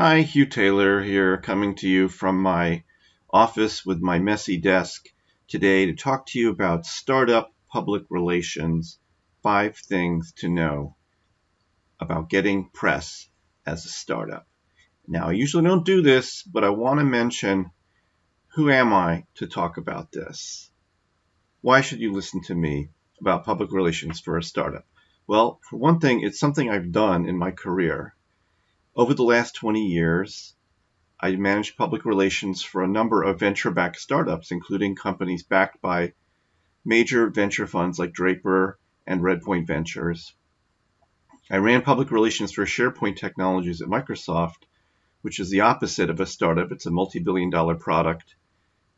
Hi, Hugh Taylor here, coming to you from my office with my messy desk today to talk to you about startup public relations, 5 things to know about getting press as a startup. Now, I usually don't do this, but I want to mention, who am I to talk about this? Why should you listen to me about public relations for a startup? Well, for one thing, it's something I've done in my career. Over the last 20 years, I managed public relations for a number of venture-backed startups, including companies backed by major venture funds like Draper and Redpoint Ventures. I ran public relations for SharePoint Technologies at Microsoft, which is the opposite of a startup. It's a multi-billion-dollar product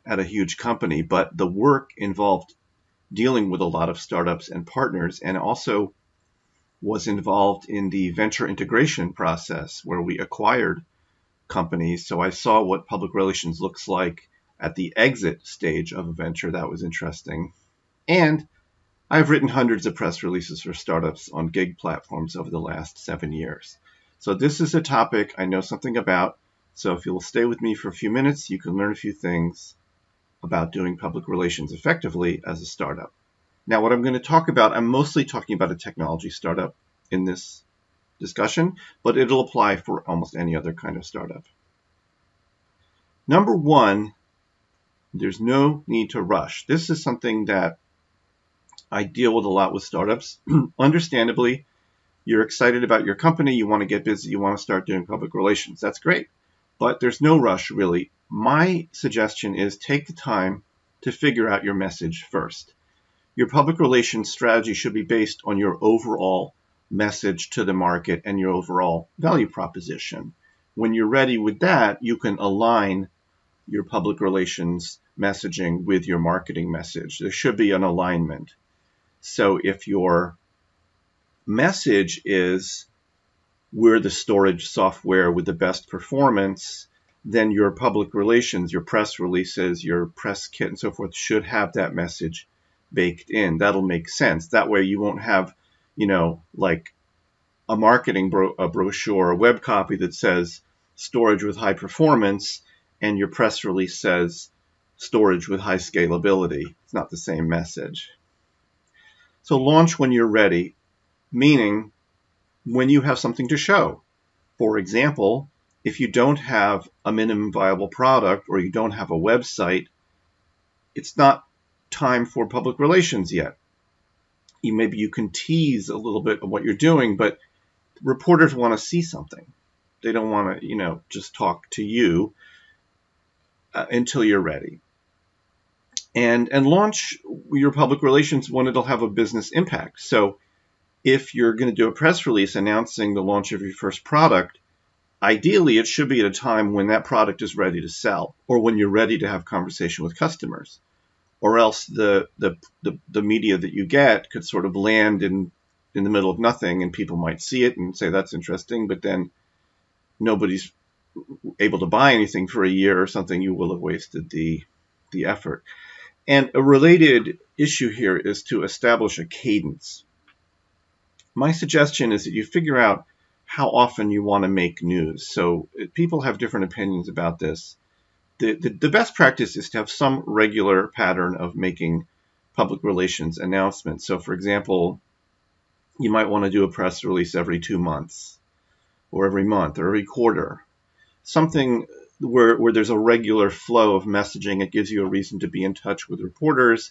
at a huge company, but the work involved dealing with a lot of startups and partners, and also was involved in the venture integration process where we acquired companies. So I saw what public relations looks like at the exit stage of a venture. That was interesting. And I've written hundreds of press releases for startups on gig platforms over the last 7 years. So this is a topic I know something about. So if you'll stay with me for a few minutes, you can learn a few things about doing public relations effectively as a startup. Now, what I'm going to talk about, I'm mostly talking about a technology startup in this discussion, but it'll apply for almost any other kind of startup. Number one, there's no need to rush. This is something that I deal with a lot with startups. Understandably, you're excited about your company, you want to get busy, you want to start doing public relations. That's great, but there's no rush really. My suggestion is take the time to figure out your message first. Your public relations strategy should be based on your overall message to the market and your overall value proposition. When you're ready with that, you can align your public relations messaging with your marketing message. There should be an alignment. So if your message is we're the storage software with the best performance, then your public relations, your press releases, your press kit and so forth should have that message baked in. That'll make sense. That way you won't have, like a marketing brochure, a web copy that says storage with high performance, and your press release says storage with high scalability. It's not the same message. So launch when you're ready, meaning when you have something to show. For example, if you don't have a minimum viable product or you don't have a website, it's not time for public relations yet. Maybe you can tease a little bit of what you're doing, but reporters want to see something. They don't want to, just talk to you until you're ready. And launch your public relations when it'll have a business impact. So if you're going to do a press release announcing the launch of your first product, ideally it should be at a time when that product is ready to sell or when you're ready to have conversation with customers. Or else the media that you get could sort of land in the middle of nothing, and people might see it and say that's interesting, but then nobody's able to buy anything for a year or something. You will have wasted the effort. And a related issue here is to establish a cadence. My suggestion is that you figure out how often you want to make news. So people have different opinions about this. The best practice is to have some regular pattern of making public relations announcements. So, for example, you might want to do a press release every 2 months or every month or every quarter. Something where there's a regular flow of messaging. It gives you a reason to be in touch with reporters.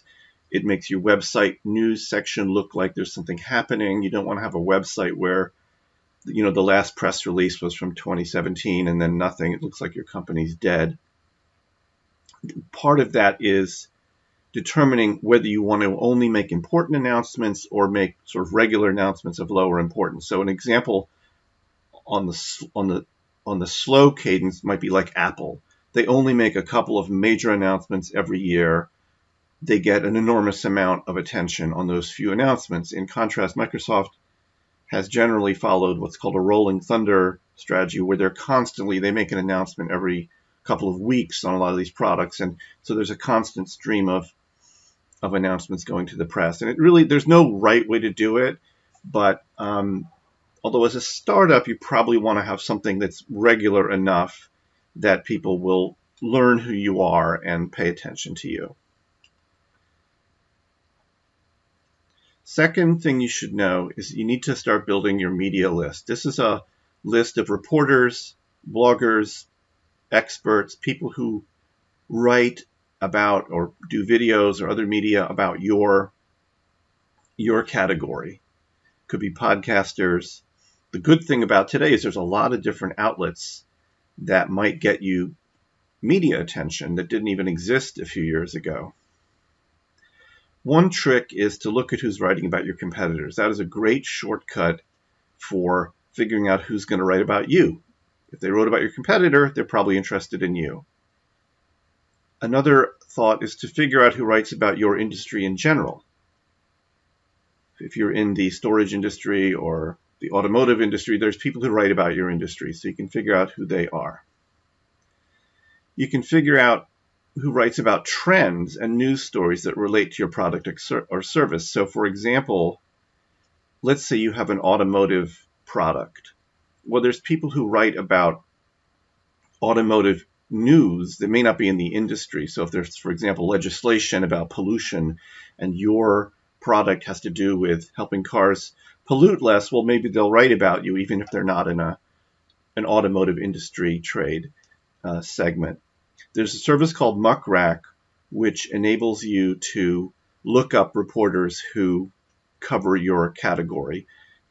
It makes your website news section look like there's something happening. You don't want to have a website where, the last press release was from 2017 and then nothing. It looks like your company's dead. Part of that is determining whether you want to only make important announcements or make sort of regular announcements of lower importance. So an example on the slow cadence might be like Apple. They only make a couple of major announcements every year. They get an enormous amount of attention on those few announcements. In contrast, Microsoft has generally followed what's called a rolling thunder strategy, where they make an announcement every couple of weeks on a lot of these products, and so there's a constant stream of announcements going to the press. And there's no right way to do it, but Although as a startup, you probably want to have something that's regular enough that people will learn who you are and pay attention to you. Second thing you should know is you need to start building your media list. This is a list of reporters, bloggers, experts, people who write about or do videos or other media about your category. Could be podcasters. The good thing about today is there's a lot of different outlets that might get you media attention that didn't even exist a few years ago. One trick is to look at who's writing about your competitors. That is a great shortcut for figuring out who's going to write about you. If they wrote about your competitor, they're probably interested in you. Another thought is to figure out who writes about your industry in general. If you're in the storage industry or the automotive industry, there's people who write about your industry, so you can figure out who they are. You can figure out who writes about trends and news stories that relate to your product or service. So for example, let's say you have an automotive product. Well, there's people who write about automotive news that may not be in the industry. So if there's, for example, legislation about pollution and your product has to do with helping cars pollute less, well, maybe they'll write about you even if they're not in an automotive industry trade segment. There's a service called Muckrack, which enables you to look up reporters who cover your category.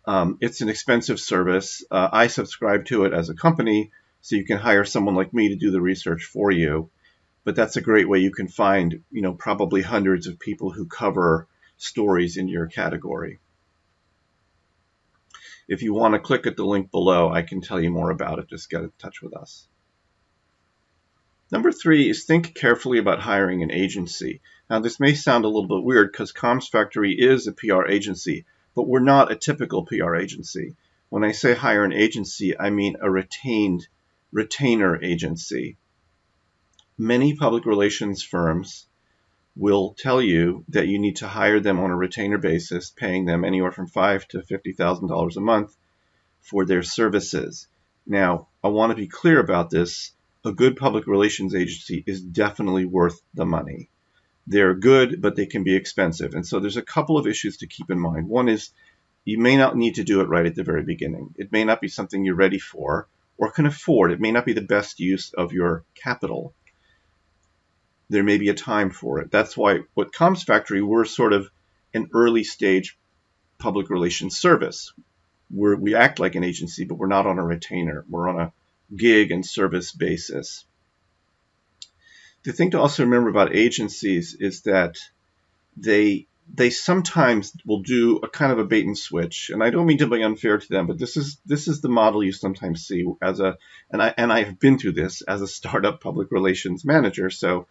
It's an expensive service. I subscribe to it as a company, so you can hire someone like me to do the research for you. But that's a great way you can find, probably hundreds of people who cover stories in your category. If you want to click at the link below, I can tell you more about it. Just get in touch with us. Number 3 is think carefully about hiring an agency. Now, this may sound a little bit weird because Comms Factory is a PR agency, but we're not a typical PR agency. When I say hire an agency, I mean a retainer agency. Many public relations firms will tell you that you need to hire them on a retainer basis, paying them anywhere from $5,000 to $50,000 a month for their services. Now, I want to be clear about this. A good public relations agency is definitely worth the money. They're good, but they can be expensive. And so there's a couple of issues to keep in mind. One is you may not need to do it right at the very beginning. It may not be something you're ready for or can afford. It may not be the best use of your capital. There may be a time for it. That's why with Comms Factory, we're sort of an early stage public relations service. We act like an agency, but we're not on a retainer. We're on a gig and service basis. The thing to also remember about agencies is that they sometimes will do a kind of a bait and switch, and I don't mean to be unfair to them, but this is the model you sometimes see and I have been through this as a startup public relations manager, so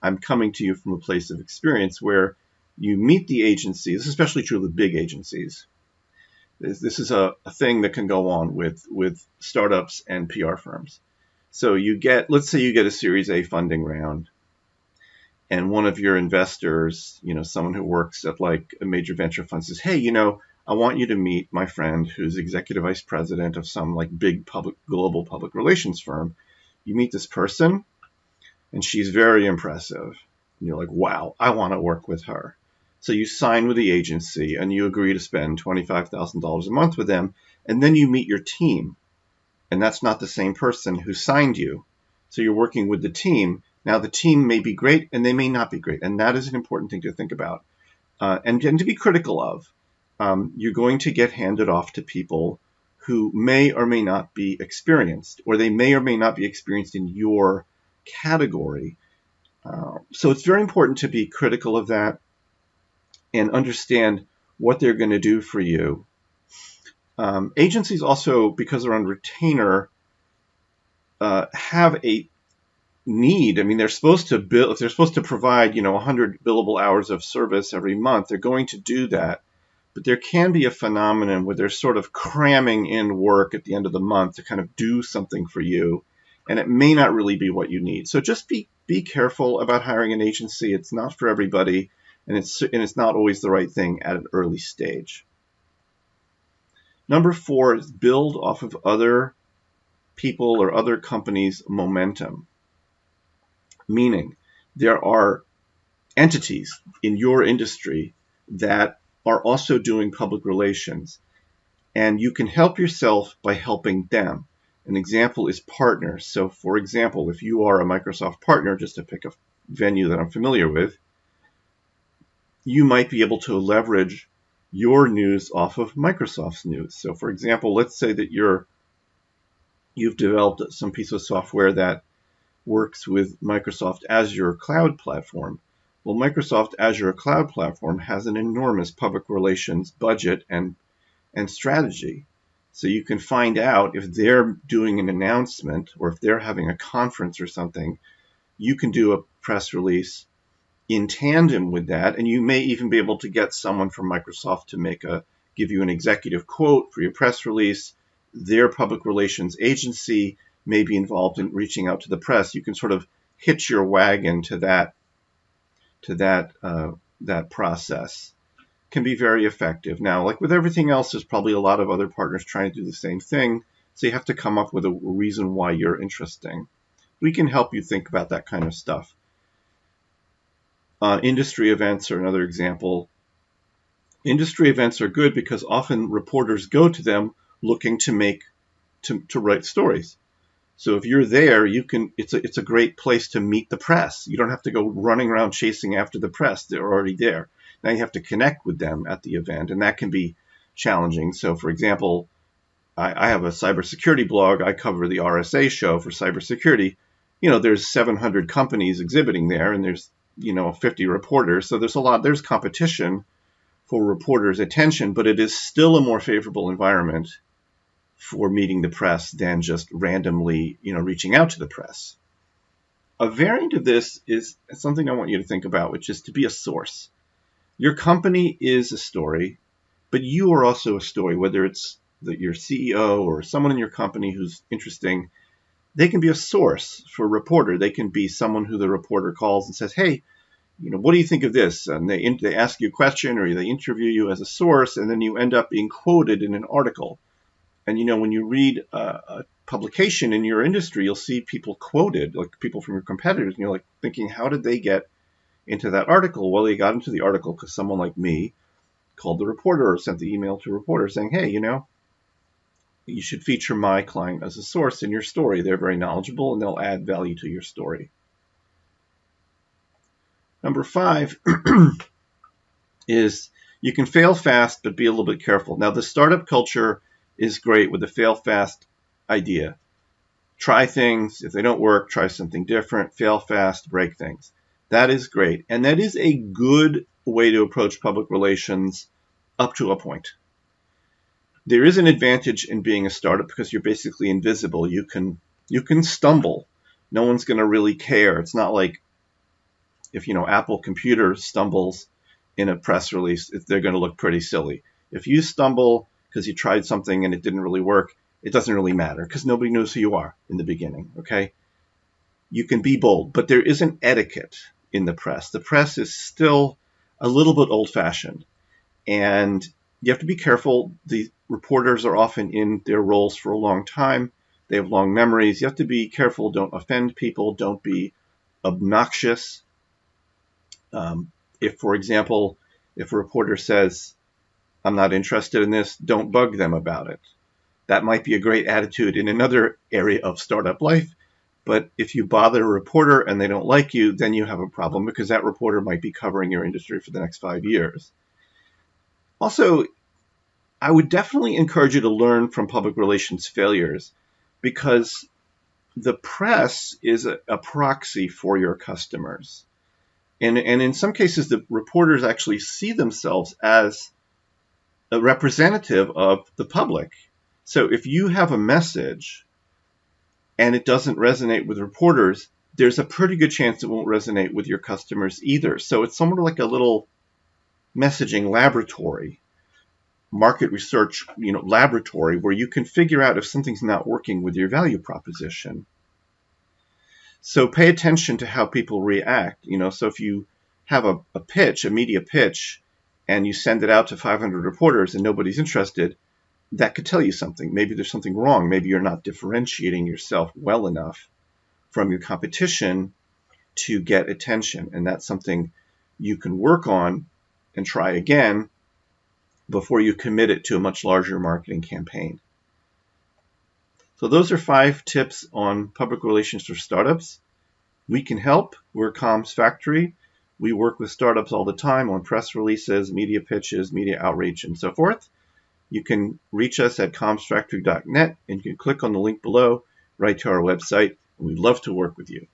I'm coming to you from a place of experience where you meet the agency. This is especially true with big agencies. This is a thing that can go on with startups and PR firms. So let's say you get a Series A funding round, and one of your investors, someone who works at like a major venture fund says, hey, I want you to meet my friend who's executive vice president of some like big global public relations firm. You meet this person, and she's very impressive. And you're like, wow, I want to work with her. So you sign with the agency and you agree to spend $25,000 a month with them, and then you meet your team. And that's not the same person who signed you. So you're working with the team. Now the team may be great and they may not be great. And that is an important thing to think about and to be critical of. You're going to get handed off to people who may or may not be experienced, or they may or may not be experienced in your category. So it's very important to be critical of that and understand what they're going to do for you. Agencies also, because they're on retainer, have a need. I mean, they're supposed to if they're supposed to provide, 100 billable hours of service every month, they're going to do that. But there can be a phenomenon where they're sort of cramming in work at the end of the month to kind of do something for you, and it may not really be what you need. So just be careful about hiring an agency. It's not for everybody. And it's not always the right thing at an early stage. Number 4 is build off of other people or other companies' momentum. Meaning, there are entities in your industry that are also doing public relations, and you can help yourself by helping them. An example is partners. So, for example, if you are a Microsoft partner, just to pick a venue that I'm familiar with, you might be able to leverage your news off of Microsoft's news. So, for example, let's say that you've developed some piece of software that works with Microsoft Azure cloud platform. Well, Microsoft Azure cloud platform has an enormous public relations budget and strategy. So you can find out if they're doing an announcement or if they're having a conference or something. You can do a press release in tandem with that, and you may even be able to get someone from Microsoft to give you an executive quote for your press release. Their public relations agency may be involved in reaching out to the press. You can sort of hitch your wagon to that process. Can be very effective. Now, like with everything else, there's probably a lot of other partners trying to do the same thing, so you have to come up with a reason why you're interesting. We can help you think about that kind of stuff. Industry events are another example. Industry events are good because often reporters go to them looking to write stories. So if you're there, it's a great place to meet the press. You don't have to go running around chasing after the press. They're already there. Now you have to connect with them at the event, and that can be challenging. So, for example, I have a cybersecurity blog. I cover the RSA show for cybersecurity. There's 700 companies exhibiting there, and there's 50 reporters. So there's competition for reporters' attention, but it is still a more favorable environment for meeting the press than just randomly, reaching out to the press. A variant of this is something I want you to think about, which is to be a source. Your company is a story, but you are also a story, whether it's your CEO or someone in your company who's interesting. They can be a source for a reporter. They can be someone who the reporter calls and says, hey, what do you think of this? And they ask you a question or they interview you as a source, and then you end up being quoted in an article. And, when you read a publication in your industry, you'll see people quoted, like people from your competitors, and you're like thinking, how did they get into that article? Well, they got into the article because someone like me called the reporter or sent the email to a reporter saying, hey, you should feature my client as a source in your story. They're very knowledgeable and they'll add value to your story. Number 5 is you can fail fast, but be a little bit careful. Now, the startup culture is great with the fail fast idea. Try things. If they don't work, try something different. Fail fast, break things. That is great. And that is a good way to approach public relations up to a point. There is an advantage in being a startup because you're basically invisible. You can stumble. No one's going to really care. It's not like if Apple Computer stumbles in a press release, they're going to look pretty silly. If you stumble because you tried something and it didn't really work, it doesn't really matter because nobody knows who you are in the beginning. Okay, you can be bold, but there is an etiquette in the press. The press is still a little bit old-fashioned, and you have to be careful. The reporters are often in their roles for a long time. They have long memories. You have to be careful. Don't offend people. Don't be obnoxious. If, for example, if a reporter says, I'm not interested in this, don't bug them about it. That might be a great attitude in another area of startup life. But if you bother a reporter and they don't like you, then you have a problem because that reporter might be covering your industry for the next 5 years. Also, I would definitely encourage you to learn from public relations failures because the press is a proxy for your customers. And in some cases, the reporters actually see themselves as a representative of the public. So if you have a message and it doesn't resonate with reporters, there's a pretty good chance it won't resonate with your customers either. So it's somewhat like a little messaging laboratory, market research, laboratory where you can figure out if something's not working with your value proposition. So pay attention to how people react. So if you have a pitch, a media pitch, and you send it out to 500 reporters and nobody's interested, that could tell you something. Maybe there's something wrong. Maybe you're not differentiating yourself well enough from your competition to get attention. And that's something you can work on and try again before you commit it to a much larger marketing campaign. So those are 5 tips on public relations for startups. We can help. We're Comms Factory. We work with startups all the time on press releases, media pitches, media outreach, and so forth. You can reach us at commsfactory.net, and you can click on the link below right to our website. We'd love to work with you.